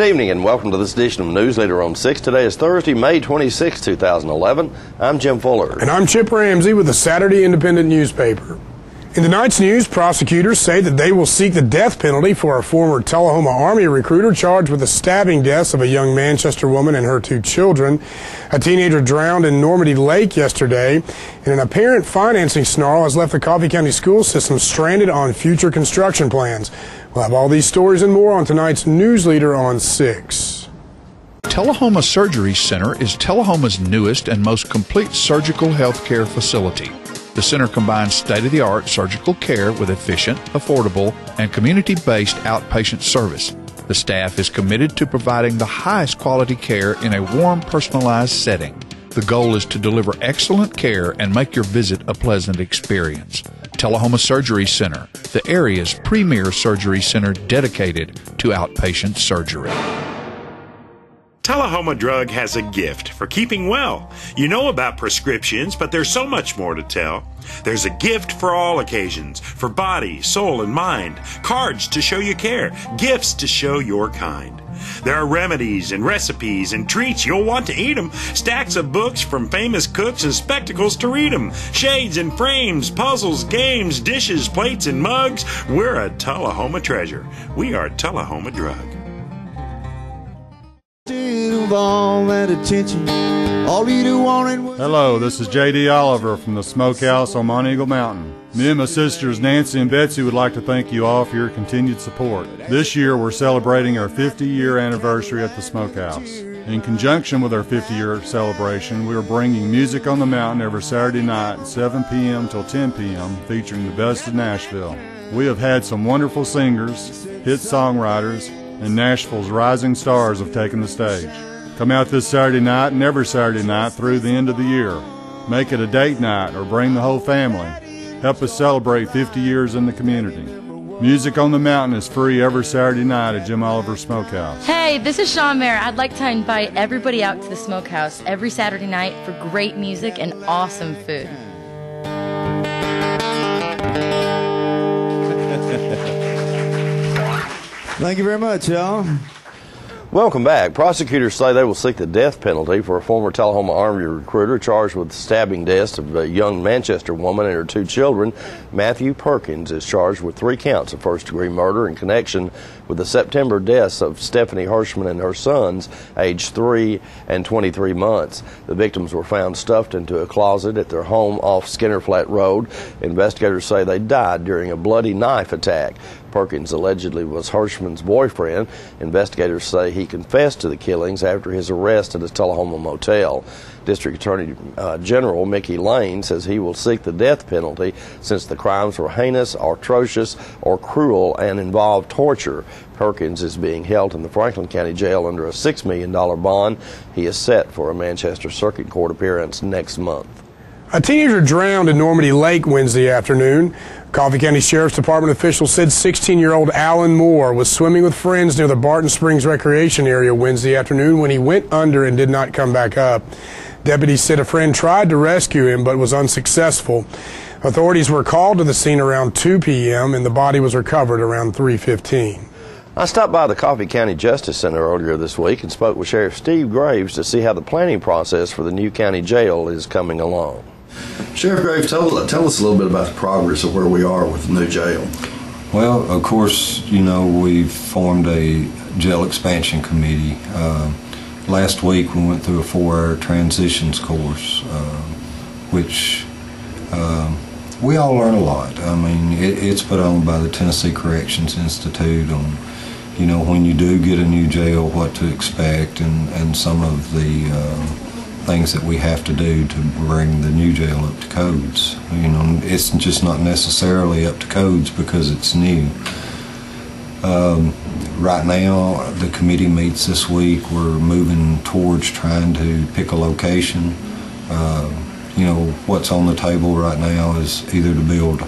Good evening and welcome to this edition of News Leader on 6. Today is Thursday, May 26, 2011. I'm Jim Fuller. And I'm Chip Ramsey with the Saturday Independent newspaper. In tonight's news, prosecutors say that they will seek the death penalty for a former Tullahoma Army recruiter charged with the stabbing deaths of a young Manchester woman and her 2 children. A teenager drowned in Normandy Lake yesterday, and an apparent financing snarl has left the Coffee County school system stranded on future construction plans. We'll have all these stories and more on tonight's News Leader on 6. Tullahoma Surgery Center is Tullahoma's newest and most complete surgical health care facility. The center combines state-of-the-art surgical care with efficient, affordable, and community-based outpatient service. The staff is committed to providing the highest quality care in a warm, personalized setting. The goal is to deliver excellent care and make your visit a pleasant experience. Tullahoma Surgery Center, the area's premier surgery center dedicated to outpatient surgery. Tullahoma Drug has a gift for keeping well. You know about prescriptions, but there's so much more to tell. There's a gift for all occasions, for body, soul, and mind. Cards to show you care, gifts to show your kind. There are remedies and recipes and treats, you'll want to eat them. Stacks of books from famous cooks and spectacles to read them. Shades and frames, puzzles, games, dishes, plates, and mugs. We're a Tullahoma treasure. We are Tullahoma Drug. Hello, this is J.D. Oliver from the Smokehouse on Mount Eagle Mountain. Me and my sisters Nancy and Betsy would like to thank you all for your continued support. This year we're celebrating our 50-year anniversary at the Smokehouse. In conjunction with our 50-year celebration, we are bringing music on the mountain every Saturday night at 7 p.m. till 10 p.m. featuring the best of Nashville. We have had some wonderful singers, hit songwriters, and Nashville's rising stars have taken the stage. Come out this Saturday night and every Saturday night through the end of the year. Make it a date night or bring the whole family. Help us celebrate 50 years in the community. Music on the Mountain is free every Saturday night at Jim Oliver Smokehouse. Hey, this is Sean Mayer. I'd like to invite everybody out to the Smokehouse every Saturday night for great music and awesome food. Thank you very much, y'all. Welcome back. Prosecutors say they will seek the death penalty for a former Tullahoma Army recruiter charged with stabbing deaths of a young Manchester woman and her 2 children. Matthew Perkins is charged with 3 counts of first-degree murder in connection with the September deaths of Stephanie Hirschman and her sons, aged 3 and 23 months. The victims were found stuffed into a closet at their home off Skinner Flat Road. Investigators say they died during a bloody knife attack. Perkins allegedly was Hirschman's boyfriend. Investigators say he confessed to the killings after his arrest at a Tullahoma motel. District Attorney General Mickey Lane says he will seek the death penalty since the crimes were heinous, atrocious, or cruel and involved torture. Perkins is being held in the Franklin County Jail under a $6 million bond. He is set for a Manchester Circuit Court appearance next month. A teenager drowned in Normandy Lake Wednesday afternoon. Coffee County Sheriff's Department officials said 16-year-old Alan Moore was swimming with friends near the Barton Springs Recreation Area Wednesday afternoon when he went under and did not come back up. Deputies said a friend tried to rescue him but was unsuccessful. Authorities were called to the scene around 2 p.m. and the body was recovered around 3:15. I stopped by the Coffee County Justice Center earlier this week and spoke with Sheriff Steve Graves to see how the planning process for the new county jail is coming along. Sheriff Graves, tell us a little bit about the progress of where we are with the new jail. Well, of course, you know, we've formed a jail expansion committee. Last week we went through a 4-hour transitions course, which we all learn a lot. I mean, it's put on by the Tennessee Corrections Institute on, you know, when you do get a new jail, what to expect, and some of the things that we have to do to bring the new jail up to codes. You know, it's just not necessarily up to codes because it's new. Right now, the committee meets this week. We're moving towards trying to pick a location. You know, what's on the table right now is either to build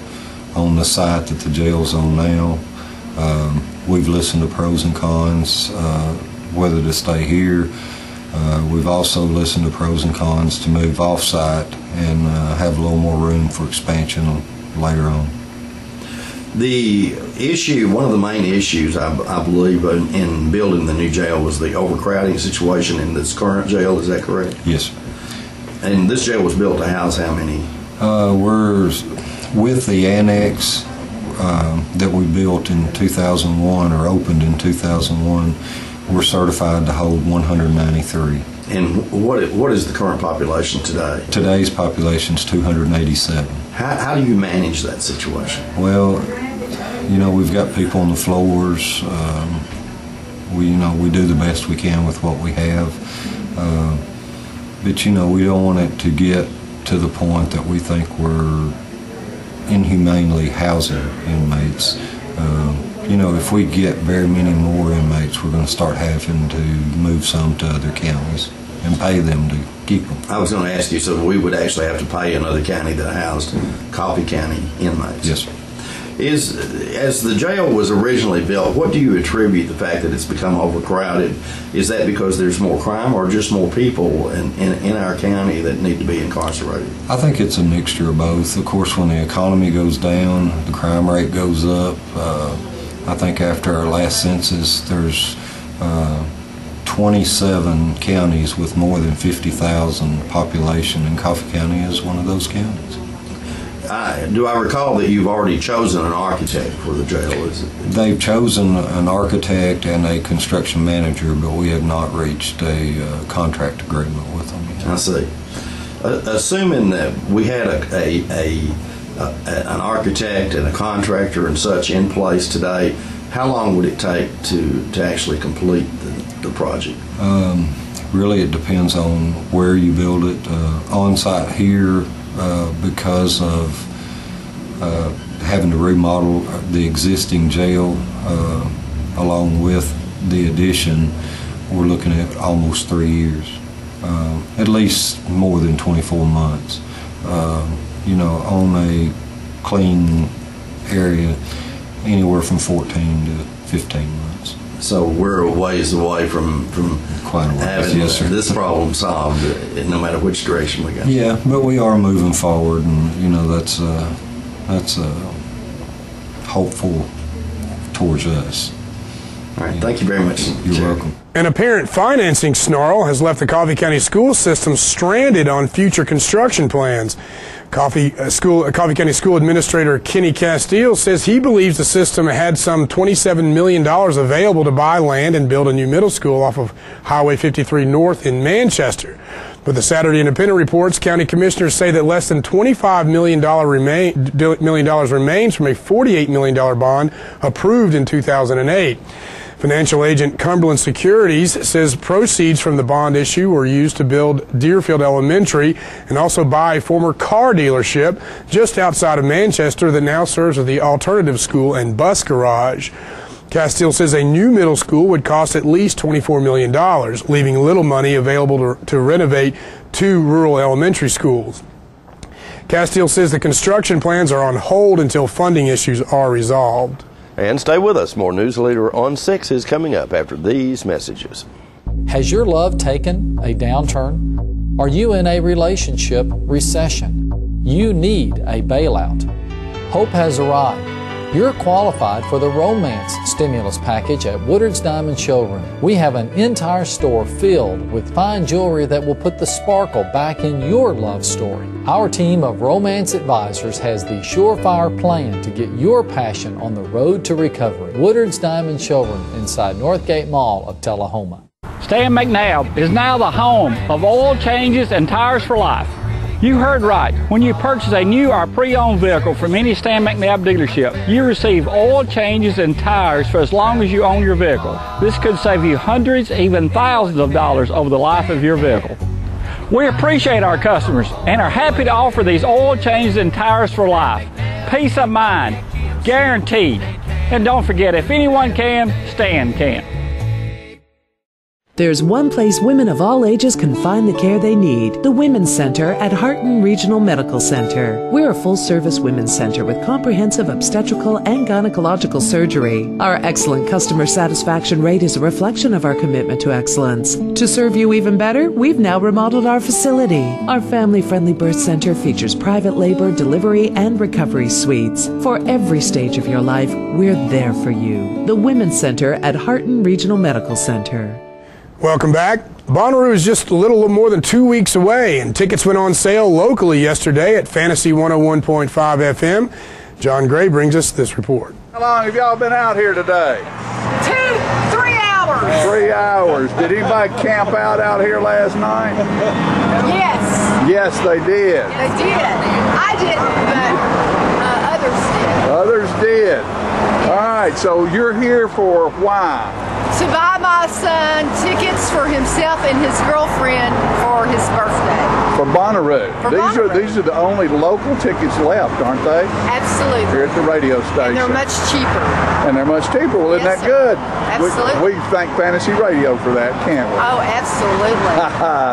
on the site that the jail's on now. We've listened to pros and cons, whether to stay here. We've also listened to pros and cons to move off-site and have a little more room for expansion later on. The issue, one of the main issues, I believe, in building the new jail was the overcrowding situation in this current jail. Is that correct? Yes. And this jail was built to house how many? We're with the annex that we built in 2001 or opened in 2001. We're certified to hold 193. And what is the current population today? Today's population is 287. How do you manage that situation? Well, we've got people on the floors. We do the best we can with what we have. But we don't want it to get to the point that we think we're inhumanely housing inmates. If we get very many more inmates, we're going to start having to move some to other counties and pay them to keep them. I was going to ask you, so we would actually have to pay another county that housed Coffee County inmates? Yes, sir. As the jail was originally built, what do you attribute the fact that it's become overcrowded? Is that because there's more crime or just more people in our county that need to be incarcerated? I think it's a mixture of both. Of course, when the economy goes down, the crime rate goes up. I think after our last census, there's 27 counties with more than 50,000 population, and Coffee County is one of those counties. Do I recall that you've already chosen an architect for the jail? They've chosen an architect and a construction manager, but we have not reached a contract agreement with them yet. I see. Assuming that we had an architect and a contractor and such in place today, how long would it take to actually complete the project? Really, it depends on where you build it. On-site here, because of having to remodel the existing jail along with the addition, we're looking at almost 3 years, at least more than 24 months. On a clean area, anywhere from 14 to 15 months. So we're a ways away from quite a ways, having yes, sir. this problem solved, no matter which direction we go. Yeah, but we are moving forward, and that's hopeful towards us. All right, thank you very much. You're welcome. An apparent financing snarl has left the Coffee County school system stranded on future construction plans. Coffee County School Administrator Kenny Castile says he believes the system had some $27 million available to buy land and build a new middle school off of Highway 53 North in Manchester. But the Saturday Independent reports county commissioners say that less than $25 million remains from a $48 million bond approved in 2008. Financial agent Cumberland Securities says proceeds from the bond issue were used to build Deerfield Elementary and also buy a former car dealership just outside of Manchester that now serves as the alternative school and bus garage. Castile says a new middle school would cost at least $24 million, leaving little money available to renovate 2 rural elementary schools. Castile says the construction plans are on hold until funding issues are resolved. And stay with us. More News Leader on 6 is coming up after these messages. Has your love taken a downturn? Are you in a relationship recession? You need a bailout. Hope has arrived. You're qualified for the Romance Stimulus Package at Woodard's Diamond Showroom. We have an entire store filled with fine jewelry that will put the sparkle back in your love story. Our team of romance advisors has the surefire plan to get your passion on the road to recovery. Woodard's Diamond Showroom inside Northgate Mall of Tullahoma. Stan McNabb is now the home of oil changes and tires for life. You heard right. When you purchase a new or pre-owned vehicle from any Stan McNabb dealership, you receive oil changes and tires for as long as you own your vehicle. This could save you hundreds, even thousands of dollars over the life of your vehicle. We appreciate our customers and are happy to offer these oil changes and tires for life. Peace of mind, guaranteed. And don't forget, if anyone can, Stan can. There's one place women of all ages can find the care they need, the Women's Center at Harton Regional Medical Center. We're a full-service women's center with comprehensive obstetrical and gynecological surgery. Our excellent customer satisfaction rate is a reflection of our commitment to excellence. To serve you even better, we've now remodeled our facility. Our family-friendly birth center features private labor, delivery, and recovery suites. For every stage of your life, we're there for you. The Women's Center at Harton Regional Medical Center. Welcome back. Bonnaroo is just a little more than 2 weeks away, and tickets went on sale locally yesterday at Fantasy 101.5 FM. John Gray brings us this report. How long have y'all been out here today? 3 hours. 3 hours. Did anybody camp out here last night? Yes. Yes, they did. They did. I didn't, but others did. Others did. All right, so you're here for why? To buy my son tickets for himself and his girlfriend for his birthday. For Bonnaroo. These are the only local tickets left, aren't they? Absolutely. Here at the radio station. And they're much cheaper. And they're much cheaper. Well, isn't Yes, that sir. good? Absolutely. We thank Fantasy Radio for that, can't we? Oh, absolutely.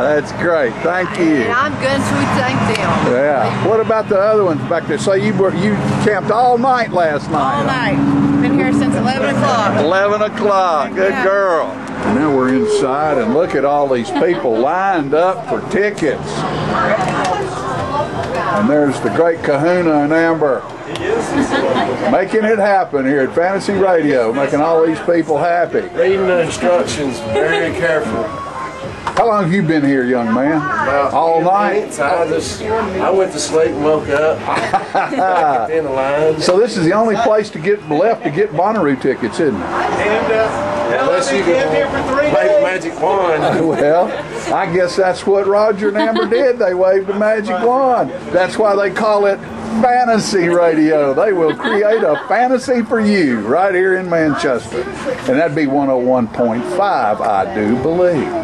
That's great. Thank you. And I'm going to thank them. Yeah. What about the other ones back there? So you camped all night last night? All night. Been here since 11 o'clock. 11 o'clock. Good girl. And now we're inside, and look at all these people lined up for tickets. And there's the great Kahuna and Amber. Making it happen here at Fantasy Radio, making all these people happy. Reading the instructions very carefully. How long have you been here, young man? About all night? I went to sleep and woke up. In the line. So this is the only place to get left to get Bonnaroo tickets, isn't it? Unless you can wave a magic wand. Well, I guess that's what Roger and Amber did. They waved a magic wand. That's why they call it Fantasy Radio. They will create a fantasy for you right here in Manchester. And that'd be 101.5, I do believe.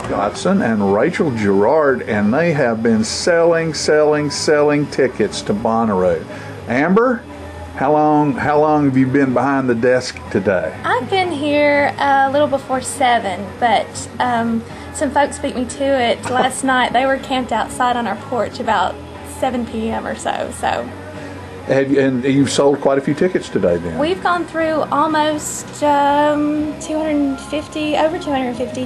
Dotson and Rachel Gerard, and they have been selling tickets to Bonnaroo. Amber, how long have you been behind the desk today? I've been here a little before 7, but some folks beat me to it last night. They were camped outside on our porch about 7 p.m. or so. And you've sold quite a few tickets today then? We've gone through almost over 250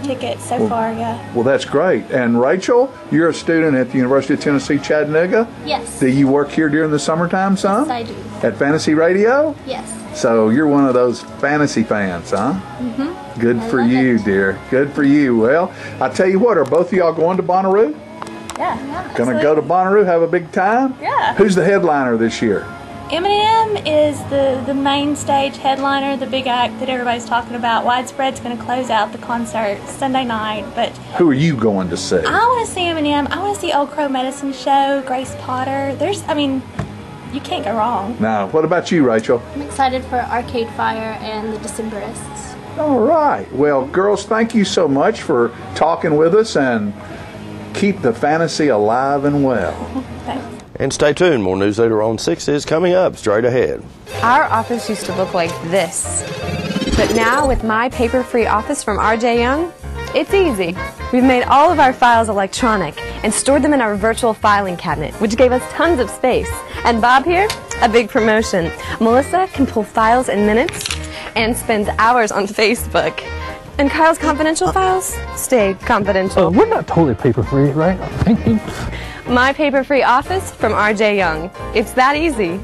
tickets so far, yeah. Well, that's great. And Rachel, you're a student at the University of Tennessee, Chattanooga? Yes. Do you work here during the summertime some? Yes, I do. At Fantasy Radio? Yes. So you're one of those fantasy fans, huh? Mm-hmm. Good for you, dear. Good for you. Well, I tell you what, are both of y'all going to Bonnaroo? Yeah. Gonna go to Bonnaroo, have a big time? Yeah. Who's the headliner this year? Eminem is the main stage headliner, the big act that everybody's talking about. Widespread's going to close out the concert Sunday night. But who are you going to see? I want to see Eminem. I want to see Old Crow Medicine Show, Grace Potter. You can't go wrong. Now, what about you, Rachel? I'm excited for Arcade Fire and the Decemberists. All right. Well, girls, thank you so much for talking with us, and keep the fantasy alive and well. Thanks. And stay tuned. More news later on 6 is coming up straight ahead. Our office used to look like this. But now with My Paper-Free Office from R.J. Young, it's easy. We've made all of our files electronic and stored them in our virtual filing cabinet, which gave us tons of space. And Bob here, a big promotion. Melissa can pull files in minutes and spends hours on Facebook. And Kyle's confidential files stay confidential. We're not totally paper-free, right? Thank you. My Paper-Free Office from R.J. Young. It's that easy.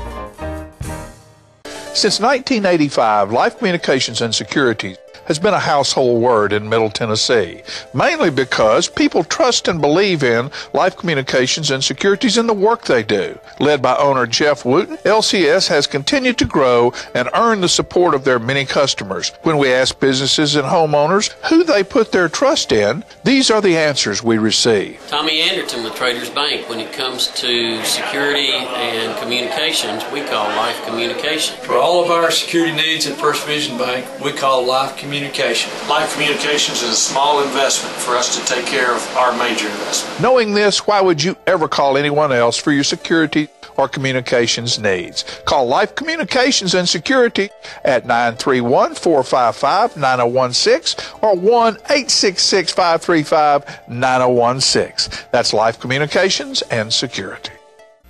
Since 1985, Life Communications and Security has been a household word in Middle Tennessee, mainly because people trust and believe in Life Communications and Securities in the work they do. Led by owner Jeff Wooten, LCS has continued to grow and earn the support of their many customers. When we ask businesses and homeowners who they put their trust in, these are the answers we receive. Tommy Anderton with Traders Bank. When it comes to security and communications, we call Life Communications. For all of our security needs at First Vision Bank, we call Life Communications. Life Communications is a small investment for us to take care of our major investment. Knowing this, why would you ever call anyone else for your security or communications needs. Call Life Communications and Security at 931-455-9016 or 1-866-535-9016. That's Life Communications and Security.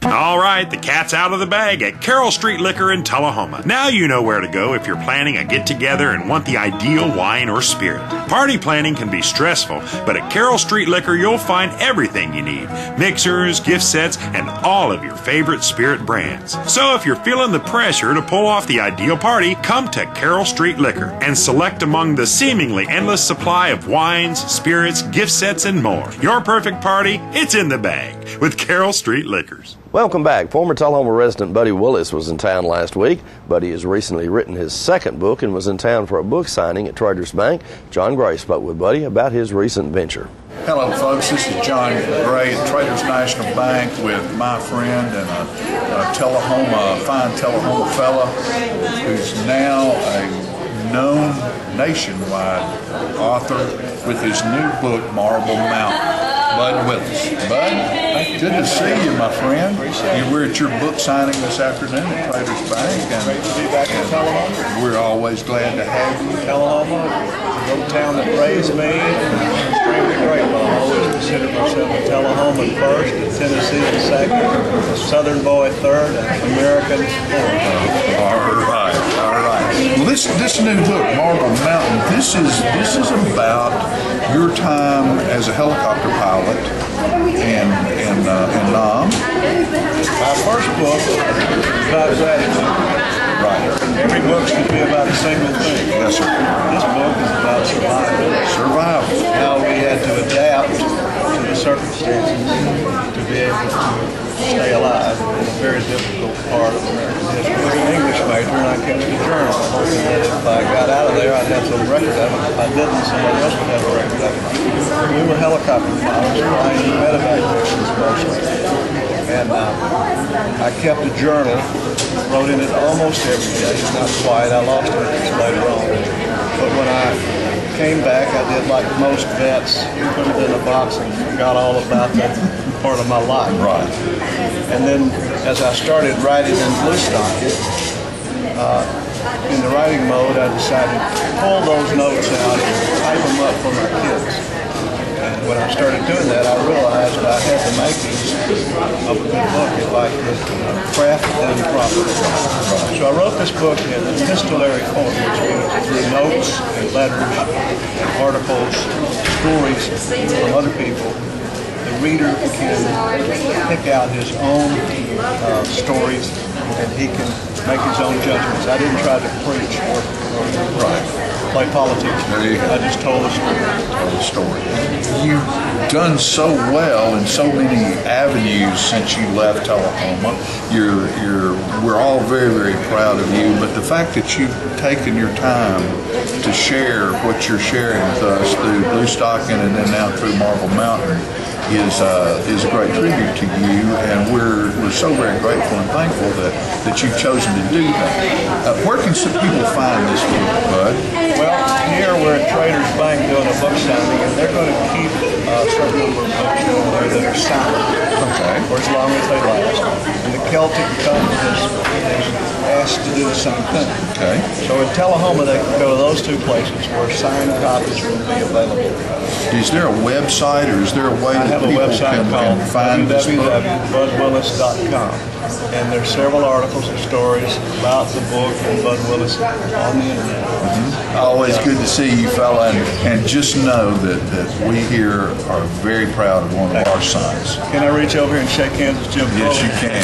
All right, the cat's out of the bag at Carroll Street Liquor in Tullahoma. Now you know where to go if you're planning a get-together and want the ideal wine or spirit. Party planning can be stressful, but at Carroll Street Liquor you'll find everything you need. Mixers, gift sets, and all of your favorite spirit brands. So if you're feeling the pressure to pull off the ideal party, come to Carroll Street Liquor and select among the seemingly endless supply of wines, spirits, gift sets, and more. Your perfect party, it's in the bag with Carroll Street Liquors. Welcome back. Former Tullahoma resident Buddy Willis was in town last week. Buddy has recently written his second book and was in town for a book signing at Traders Bank. John Gray spoke with Buddy about his recent venture. Hello, folks. This is John Gray at Traders National Bank with my friend and a fine Tullahoma fella who's now a known nationwide author with his new book, Marble Mountain. Bud Willis. Bud, good to see you, my friend. We're at your book signing this afternoon at Traders Bank. Great to be back in Tullahoma. We're always glad to have you. Tullahoma, a little town that raised me, extremely grateful. I always considered myself a Tullahoman first, a Tennessean second, a Southern boy third, and American fourth. All right. Well, this new book, Marble Mountain, this is about your time as a helicopter pilot in Nam. My first book was about gratitude. Right. Every book should be about a single thing. Yes, sir. This book is about survival. How we had to adapt to the circumstances to be able to stay alive in a very difficult part of American history. I was an English major and I kept a journal, hoping that if I got out of there I'd have some record of it. If I didn't, somebody else would have a record of it. We were helicopter pilots flying medevac missions mostly. And I kept a journal, wrote in it almost every day, not quite, I lost interest later on. But when I came back, I did like most vets, put it in a box and forgot all about that part of my life. Right. And then as I started writing in Bluestocking, in the writing mode, I decided to pull those notes out and type them up for my kids. And when I started doing that, I realized I had the makings of a good book if I could craft it done properly. So I wrote this book in epistolary form, which means through notes and letters and articles, stories from other people. The reader can pick out his own stories and he can make his own judgments. I didn't try to preach or play politics. I just told a story. You've done so well in so many avenues since you left Tullahoma. We're all very, very proud of you, but the fact that you've taken your time to share what you're sharing with us through Bluestocking and then now through Marble Mountain is a great tribute to you, and we're so very grateful and thankful that you've chosen to do that. Where can some people find this book, Bud? Well, here we're at Traders Bank doing a book signing, and they're going to keep a certain number of books in there that are signed for as long as they last. And the Celtic Fund has asked to do the same thing. Okay. So in Tullahoma, they can go to those two places where signed copies will be available. Is there a website, or is there a way that people can find this book? www.budwillis.com. And there's several articles and stories about the book and Bud Willis on the internet. Always good to see you, fella, and just know that we here are very proud of one of our sons. Can I reach over here and shake hands with Jim? Yes, you can.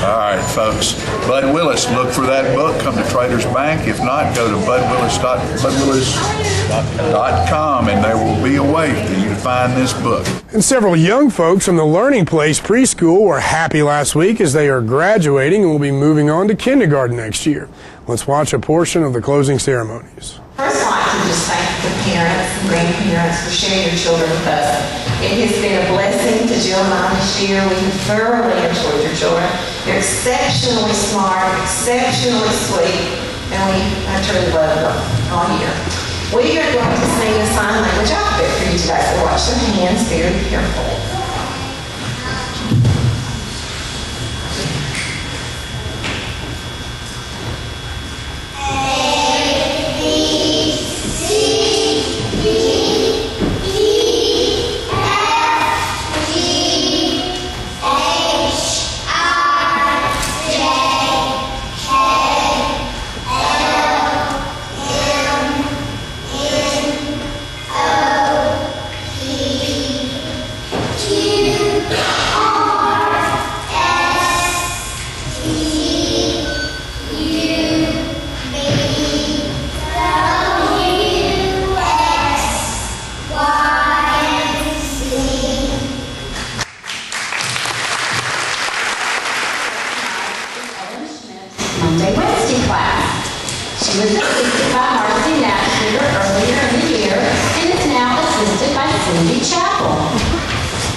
All right, folks. Bud Willis, look for that book. Come to Traders Bank. If not, go to budwillis.com, and there will be a way for you to find this book. And several young folks from the Learning Place preschool were happy last week as they are graduating and will be moving on to kindergarten next year. Let's watch a portion of the closing ceremonies. First, I'd like to just thank the parents and grandparents for sharing your children with us. It has been a blessing to Jill and I this year. We have thoroughly enjoyed your children. They're exceptionally smart, exceptionally sweet, and I truly love them all year. We are going to sing a sign language alphabet for you today, so watch your hands very carefully.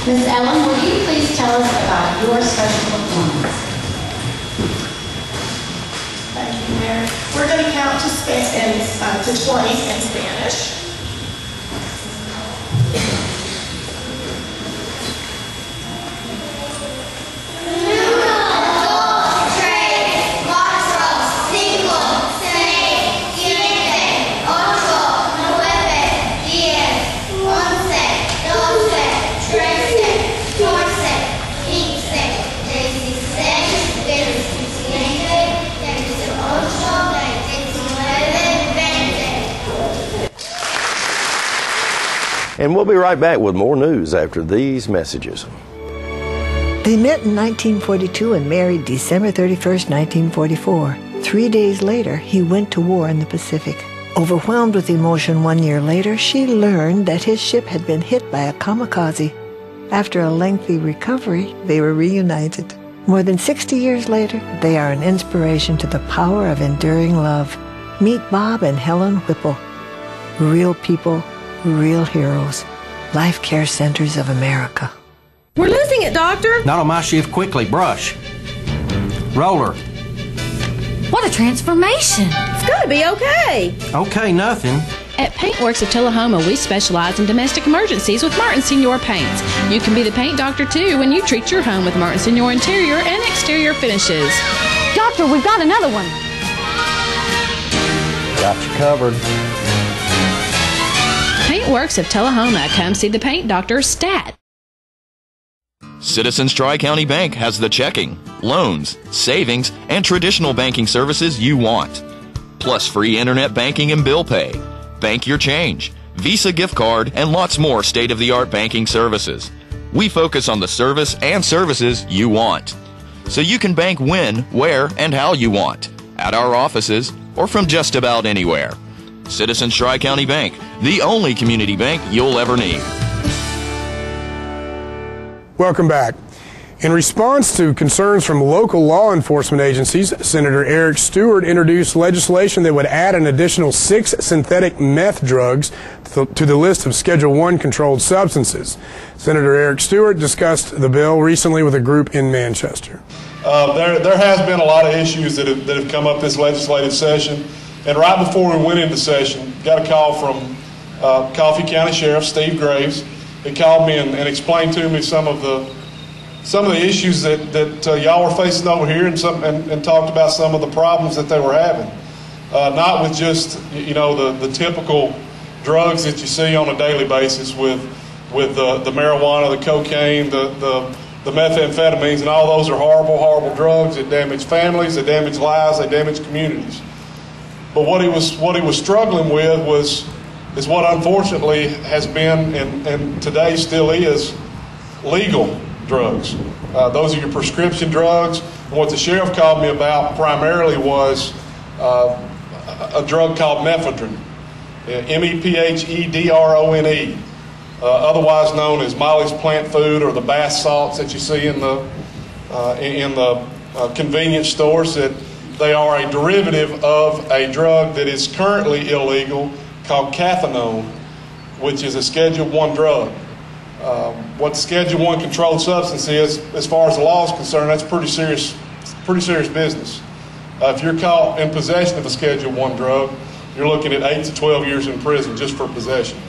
Ms. Ellen, will you please tell us about your special performance? Thank you, Mary. We're going to count to 20 in Spanish. And we'll be right back with more news after these messages. They met in 1942 and married December 31st, 1944. 3 days later, he went to war in the Pacific. Overwhelmed with emotion 1 year later, she learned that his ship had been hit by a kamikaze. After a lengthy recovery, they were reunited. More than 60 years later, they are an inspiration to the power of enduring love. Meet Bob and Helen Whipple. Real people, real heroes. Life Care Centers of America. We're losing it, Doctor. Not on my shift. Quickly, brush. Roller. What a transformation. It's going to be okay. Okay, nothing. At Paintworks of Tullahoma, we specialize in domestic emergencies with Martin Senior Paints. You can be the paint doctor, too, when you treat your home with Martin Senior interior and exterior finishes. Doctor, we've got another one. Got you covered. Paintworks of Tullahoma. Come see the paint doctor, Stat. Citizens Tri-County Bank has the checking, loans, savings, and traditional banking services you want. Plus free internet banking and bill pay, bank your change, Visa gift card, and lots more state-of-the-art banking services. We focus on the service and services you want. So you can bank when, where, and how you want. At our offices or from just about anywhere. Citizens Tri-County Bank, the only community bank you'll ever need. Welcome back. In response to concerns from local law enforcement agencies, Senator Eric Stewart introduced legislation that would add an additional 6 synthetic meth drugs to the list of Schedule I controlled substances. Senator Eric Stewart discussed the bill recently with a group in Manchester. There has been a lot of issues that have come up this legislative session. And right before we went into session, got a call from Coffee County Sheriff Steve Graves. He called me and explained to me some of the issues that y'all were facing over here, and talked about some of the problems that they were having. Not with just the typical drugs that you see on a daily basis with the marijuana, the cocaine, the methamphetamines, and all those are horrible, horrible drugs that damage families, they damage lives, they damage communities. But what he was struggling with is what unfortunately has been and today still is legal drugs. Those are your prescription drugs. And what the sheriff called me about primarily was a drug called mephedrone, MEPHEDRONE, otherwise known as Molly's plant food or the bath salts that you see in the convenience stores. That they are a derivative of a drug that is currently illegal called cathinone, which is a Schedule I drug. What Schedule I controlled substance is, as far as the law is concerned, that's pretty serious business. If you're caught in possession of a Schedule I drug, you're looking at 8 to 12 years in prison just for possession.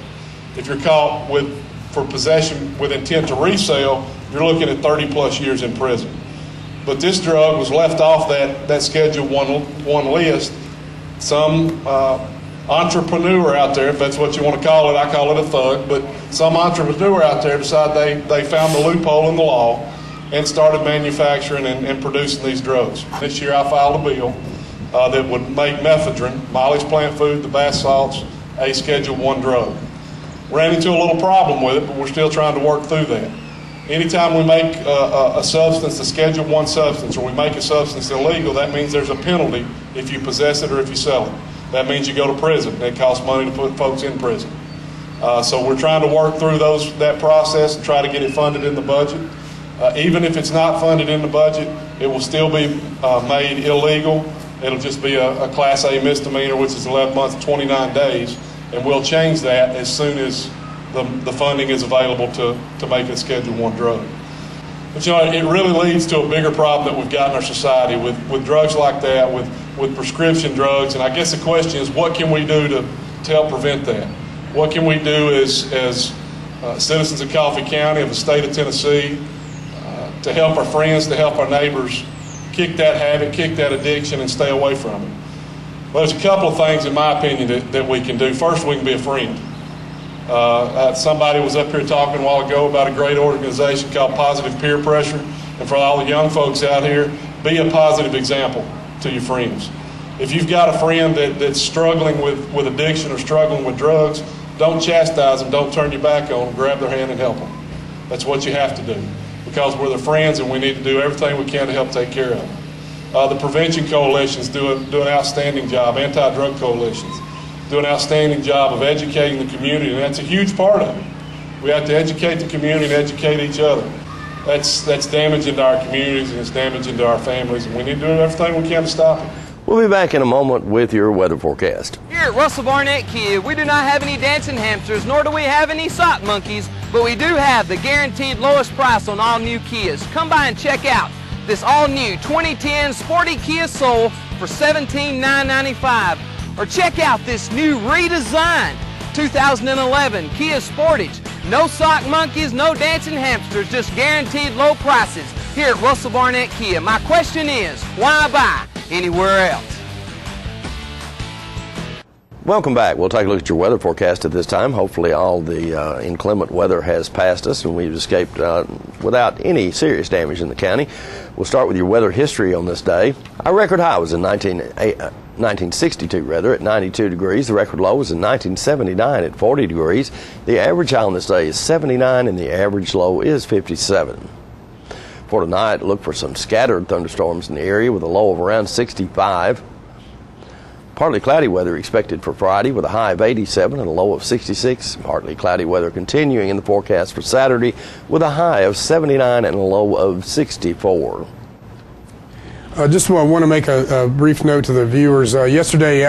If you're caught for possession with intent to resell, you're looking at 30 plus years in prison. But this drug was left off that Schedule I list. Some entrepreneur out there, if that's what you want to call it, I call it a thug, but some entrepreneur out there decided they found the loophole in the law and started manufacturing and producing these drugs. This year I filed a bill that would make mephedrone, Molly's plant food, the bath salts, a Schedule I drug. Ran into a little problem with it, but we're still trying to work through that. Anytime we make a substance a Schedule I substance, or we make a substance illegal, that means there's a penalty if you possess it or if you sell it. That means you go to prison. It costs money to put folks in prison. So we're trying to work through that process and try to get it funded in the budget. Even if it's not funded in the budget, it will still be made illegal. It'll just be a Class A misdemeanor, which is 11 months, 29 days, and we'll change that as soon as the funding is available to make it a Schedule I drug. But it really leads to a bigger problem that we've got in our society with drugs like that, with prescription drugs. And I guess the question is, what can we do to help prevent that? What can we do as citizens of Coffee County, of the state of Tennessee, to help our friends, to help our neighbors kick that habit, kick that addiction, and stay away from it? Well, there's a couple of things, in my opinion, that we can do. First, we can be a friend. Somebody was up here talking a while ago about a great organization called Positive Peer Pressure. And for all the young folks out here, be a positive example to your friends. If you've got a friend that's struggling with addiction or struggling with drugs, don't chastise them, don't turn your back on them, grab their hand and help them. That's what you have to do, because we're their friends and we need to do everything we can to help take care of them. The prevention coalitions do an outstanding job, anti-drug coalitions do an outstanding job of educating the community, and that's a huge part of it. We have to educate the community and educate each other. That's damaging to our communities and it's damaging to our families, and we need to do everything we can to stop it. We'll be back in a moment with your weather forecast. Here at Russell Barnett Kia, we do not have any dancing hamsters, nor do we have any sock monkeys, but we do have the guaranteed lowest price on all new Kias. Come by and check out this all-new 2010 Sporty Kia Soul for $17,995. Or check out this new redesigned 2011 Kia Sportage. No sock monkeys, no dancing hamsters, just guaranteed low prices here at Russell Barnett Kia. My question is, why buy anywhere else? Welcome back. We'll take a look at your weather forecast at this time. Hopefully all the inclement weather has passed us and we've escaped without any serious damage in the county. We'll start with your weather history on this day. Our record high was in 1962 at 92 degrees. The record low was in 1979 at 40 degrees. The average high on this day is 79 and the average low is 57. For tonight, look for some scattered thunderstorms in the area with a low of around 65. Partly cloudy weather expected for Friday with a high of 87 and a low of 66. Partly cloudy weather continuing in the forecast for Saturday with a high of 79 and a low of 64. Just want to make a brief note to the viewers. Yesterday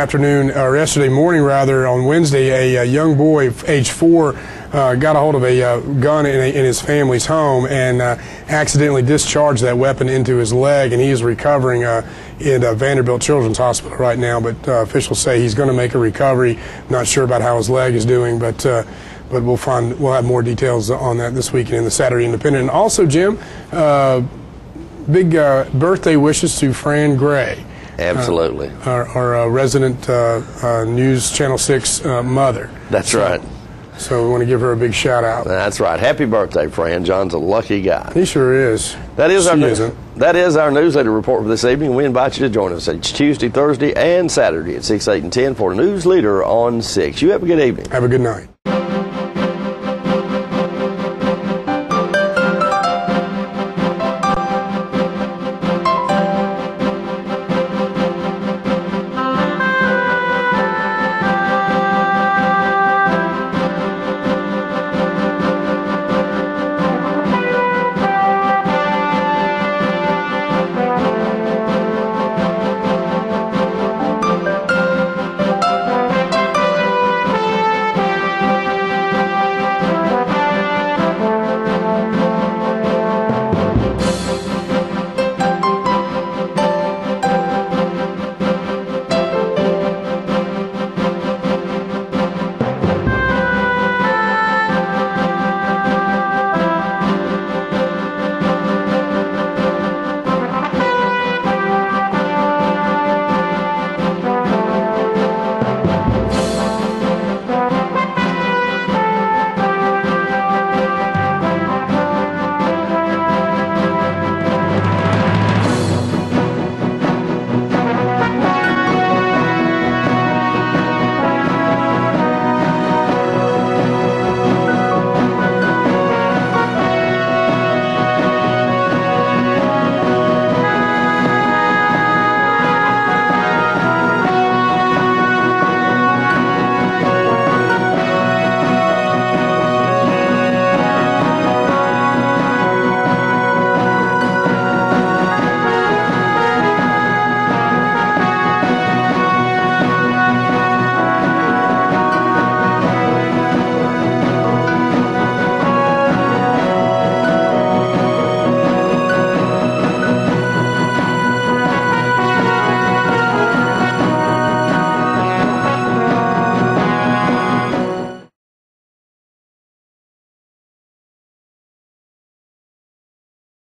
morning, on Wednesday, a young boy, age 4, got a hold of a gun in his family's home and accidentally discharged that weapon into his leg, and he is recovering in Vanderbilt Children's Hospital right now. But officials say he's going to make a recovery. Not sure about how his leg is doing, but we'll have more details on that this weekend in the Saturday Independent. And also, Jim, big birthday wishes to Fran Gray. Absolutely. Our resident News Channel 6 mother. That's right. So we want to give her a big shout out. That's right. Happy birthday, Fran. John's a lucky guy. He sure is. That is our newsletter report for this evening. We invite you to join us each Tuesday, Thursday, and Saturday at 6, 8, and 10 for a news leader on 6. You have a good evening. Have a good night.